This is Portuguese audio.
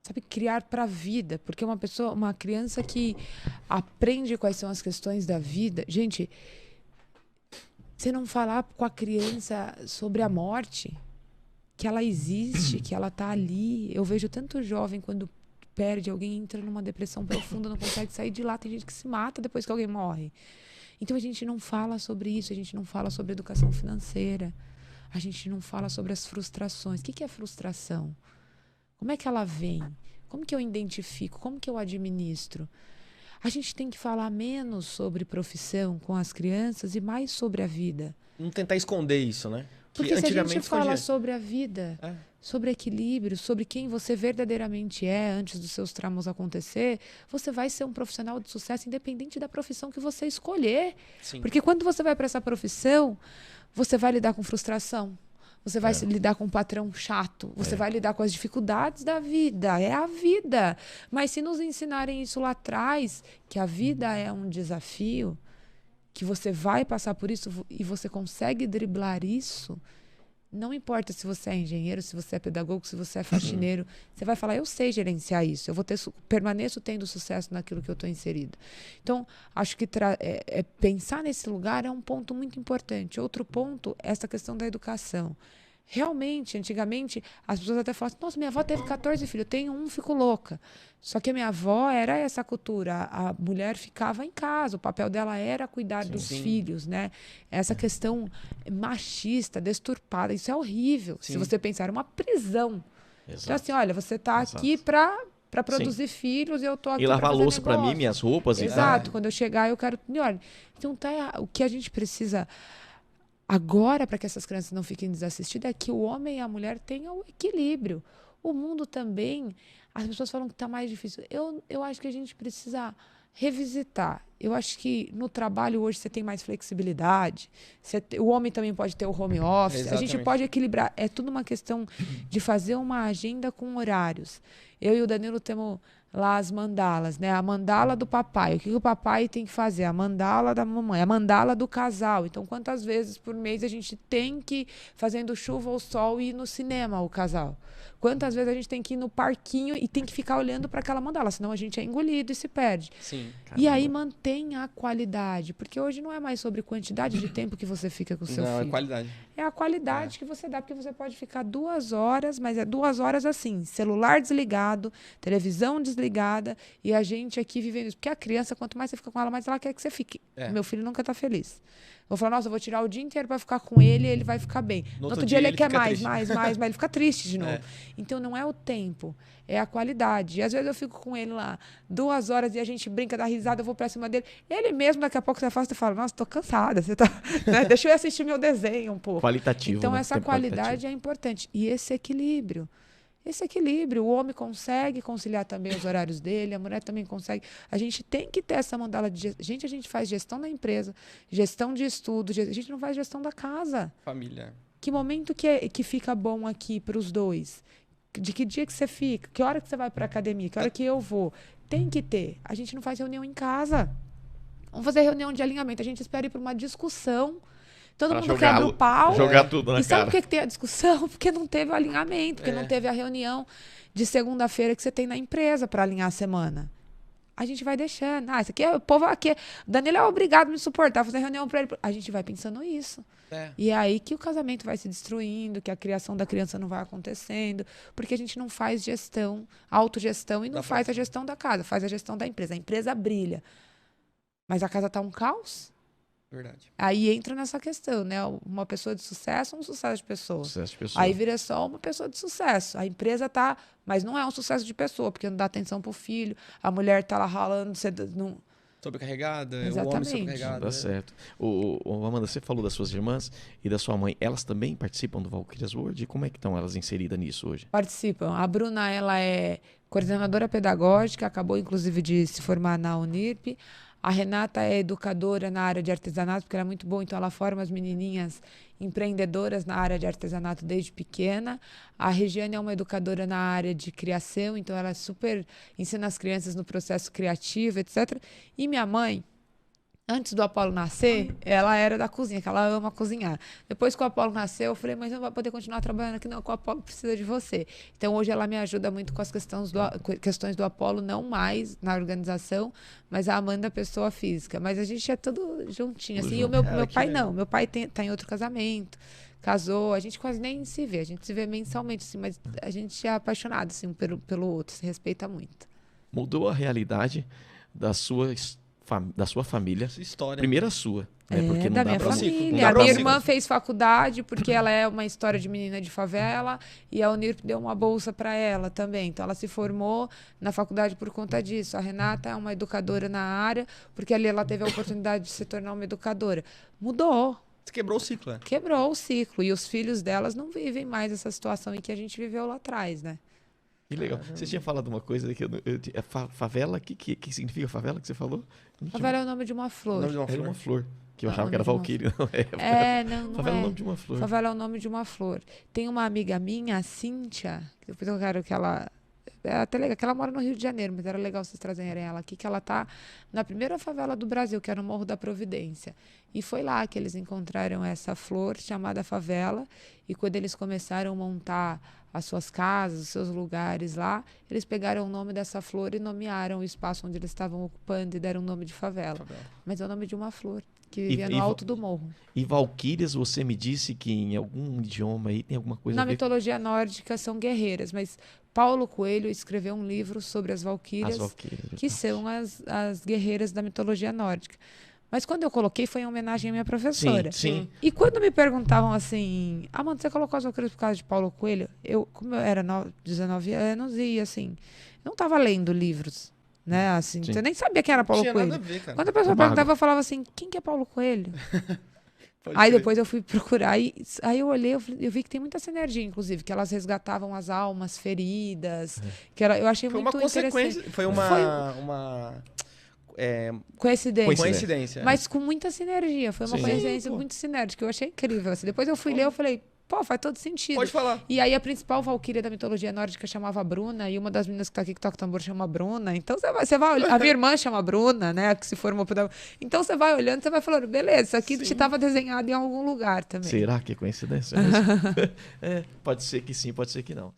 sabe, criar para a vida, porque uma criança que aprende quais são as questões da vida, gente, você não falar com a criança sobre a morte, que ela existe, que ela tá ali. Eu vejo tanto jovem quando perde alguém, entra numa depressão profunda, não consegue sair de lá, tem gente que se mata depois que alguém morre. Então a gente não fala sobre isso, a gente não fala sobre educação financeira, a gente não fala sobre as frustrações. O que é frustração? Como é que ela vem? Como que eu identifico? Como que eu administro? A gente tem que falar menos sobre profissão com as crianças e mais sobre a vida. Não tentar esconder isso, né? Que Porque se a gente antigamente fala escondia. sobre a vida, sobre equilíbrio, sobre quem você verdadeiramente é antes dos seus traumas acontecer, você vai ser um profissional de sucesso independente da profissão que você escolher. Sim. Porque quando você vai para essa profissão, você vai lidar com frustração. Você vai lidar com um patrão chato. Você vai lidar com as dificuldades da vida. É a vida. Mas se nos ensinarem isso lá atrás, que a vida é um desafio, que você vai passar por isso e você consegue driblar isso, não importa se você é engenheiro, se você é pedagogo, se você é faxineiro, você vai falar, eu sei gerenciar isso, eu vou ter permaneço tendo sucesso naquilo que eu estou inserido. Então, acho que pensar nesse lugar é um ponto muito importante. Outro ponto é essa questão da educação. Realmente, antigamente, as pessoas até falavam assim, nossa, minha avó teve 14 filhos, eu tenho um, fico louca. Só que a minha avó era essa cultura, a mulher ficava em casa, o papel dela era cuidar dos filhos, né? Essa questão machista, desturpada, isso é horrível. Se você pensar, é uma prisão. Exato. Então assim, olha, você está aqui para produzir filhos e eu estou aqui e lavar pra a louça para mim, negócio. minhas roupas. Exato, quando eu chegar eu quero... Olha, então o que a gente precisa... Agora, para que essas crianças não fiquem desassistidas, é que o homem e a mulher tenham o equilíbrio. O mundo também, as pessoas falam que está mais difícil. Eu acho que a gente precisa revisitar. Eu acho que no trabalho hoje você tem mais flexibilidade. O homem também pode ter o home office. Exatamente. A gente pode equilibrar. É tudo uma questão de fazer uma agenda com horários. Eu e o Danilo temos lá as mandalas, né? A mandala do papai. O que o papai tem que fazer? A mandala da mamãe. A mandala do casal. Então, quantas vezes por mês a gente tem que, fazendo chuva ou sol, ir no cinema, o casal? Quantas vezes a gente tem que ir no parquinho e tem que ficar olhando para aquela mandala? Senão a gente é engolido e se perde. Sim. E aí mantém a qualidade. Porque hoje não é mais sobre quantidade de tempo que você fica com o seu Não, filho. é qualidade. É a qualidade que você dá, porque você pode ficar 2 horas, mas é 2 horas assim, celular desligado, televisão desligada, e a gente aqui vivendo isso. Porque a criança, quanto mais você fica com ela, mais ela quer que você fique. Meu filho nunca está feliz. Vou falar, nossa, eu vou tirar o dia inteiro para ficar com ele, ele vai ficar bem. No outro dia ele quer mais, mas ele fica triste de novo. Então não é o tempo, é a qualidade. E às vezes eu fico com ele lá 2 horas e a gente brinca, dá risada, eu vou pra cima dele. Ele mesmo, daqui a pouco você fala, nossa, tô cansada, você tá... né? Deixa eu assistir meu desenho um pouco. Qualitativo. Então né? essa qualidade é importante. E esse equilíbrio. O homem consegue conciliar também os horários dele, a mulher também consegue. A gente tem que ter essa mandala de gente, a gente faz gestão da empresa, gestão de estudo, a gente não faz gestão da casa. Família. Que momento que fica bom aqui para os dois? De que dia que você fica? Que hora que você vai para a academia? Que hora que eu vou? Tem que ter. A gente não faz reunião em casa. Vamos fazer reunião de alinhamento. A gente espera ir para uma discussão. Todo mundo quebra o pau. Jogar tudo na cara. E sabe por que tem a discussão? Porque não teve o alinhamento, porque não teve a reunião de segunda-feira que você tem na empresa para alinhar a semana. A gente vai deixando. Isso aqui é o povo aqui. Danilo é obrigado a me suportar, fazer reunião para ele. A gente vai pensando isso. E é aí que o casamento vai se destruindo, que a criação da criança não vai acontecendo, porque a gente não faz gestão, autogestão, e não faz a gestão da casa, faz a gestão da empresa. A empresa brilha. Mas a casa está um caos. Verdade. Aí entra nessa questão, né? Uma pessoa de sucesso, um sucesso de pessoa. Sucesso de pessoa. Aí vira só uma pessoa de sucesso. A empresa tá... Mas não é um sucesso de pessoa, porque não dá atenção pro filho. A mulher tá lá ralando... Não... Sobrecarregada, Exatamente. o homem sobrecarregado. Tá certo. Amanda, você falou das suas irmãs e da sua mãe. Elas também participam do Valkyrias World? E como é que estão elas inseridas nisso hoje? Participam. A Bruna, ela é coordenadora pedagógica, acabou inclusive de se formar na Unirp. A Renata é educadora na área de artesanato, porque ela é muito boa, então ela forma as menininhas empreendedoras na área de artesanato desde pequena. A Regiane é uma educadora na área de criação, então ela super ensina as crianças no processo criativo, etc. E minha mãe, Antes do Apolo nascer, ela era da cozinha, que ela ama cozinhar. Depois que o Apolo nasceu, eu falei, mas não vai poder continuar trabalhando aqui, não, que o Apolo precisa de você. Então, hoje ela me ajuda muito com as questões do Apolo, não mais na organização, mas a Amanda, pessoa física. Mas a gente é tudo juntinho, Tudo assim. E junto. o meu Cara, pai que não, meu pai tá em outro casamento, casou, a gente quase nem se vê, a gente se vê mensalmente, assim, mas a gente é apaixonado, assim, pelo outro, se respeita muito. Mudou a realidade da sua família. Essa história. Primeiro a sua, né? Porque não Da dá minha pra ciclo, não família. dá A pra minha ciclo. irmã fez faculdade porque ela é uma história de menina de favela e a Unirp deu uma bolsa para ela também. Então ela se formou na faculdade por conta disso. A Renata é uma educadora na área porque ali ela teve a oportunidade de se tornar uma educadora. Mudou, Você quebrou o ciclo, né? quebrou o ciclo e os filhos delas não vivem mais essa situação em que a gente viveu lá atrás, né? Que legal. Você tinha falado uma coisa que favela, que significa favela que você falou? Não tinha- Favela é o nome de uma O flor. nome de uma Era flor. uma flor. Que eu Ah, achava que era nome de Valkyrie. Não, Não favela é o é. nome de uma flor. Favela é o nome de uma flor. Tem uma amiga minha, a Cíntia, que depois eu quero que ela. É até legal, que ela mora no Rio de Janeiro, mas era legal vocês trazerem ela aqui, que ela tá na primeira favela do Brasil, que é no Morro da Providência. E foi lá que eles encontraram essa flor chamada favela, e quando eles começaram a montar as suas casas, os seus lugares lá, eles pegaram o nome dessa flor e nomearam o espaço onde eles estavam ocupando e deram o nome de favela. Mas é o nome de uma flor, que vivia no alto do morro. E Valquírias, você me disse que em algum idioma aí tem alguma coisa Na a ver mitologia nórdica são guerreiras, mas Paulo Coelho escreveu um livro sobre as com as valquírias, Valquírias. que são as guerreiras da mitologia nórdica. Mas quando eu coloquei, foi em homenagem à minha professora. Sim. E quando me perguntavam assim, Amanda, você colocou as valquírias por causa de Paulo Coelho? Como eu era 19 anos e, assim, não estava lendo livros, né? Assim, Sim. então eu nem sabia quem era Paulo Não tinha Coelho. nada a ver, cara. Quando a pessoa Mago. perguntava, eu falava assim, quem que é Paulo Coelho? Pode Aí crer. depois eu fui procurar e aí eu olhei, eu vi que tem muita sinergia, inclusive, que elas resgatavam as almas feridas, eu achei Foi muito uma consequência. interessante. Foi uma Coincidência. coincidência. Mas com muita sinergia, foi uma Sim. coincidência Sim, pô. muito sinérgica, eu achei incrível. Assim. Depois eu fui ler, eu falei, pô, faz todo sentido. Pode falar. E aí a principal valquíria da mitologia nórdica chamava Bruna, e uma das meninas que tá aqui que toca tambor chama Bruna. Então você vai olhar, a minha irmã chama Bruna, né, que se formou por... Então você vai olhando, você vai falando, beleza, isso aqui estava desenhado em algum lugar também. Será que é coincidência mesmo? Pode ser que sim, pode ser que não.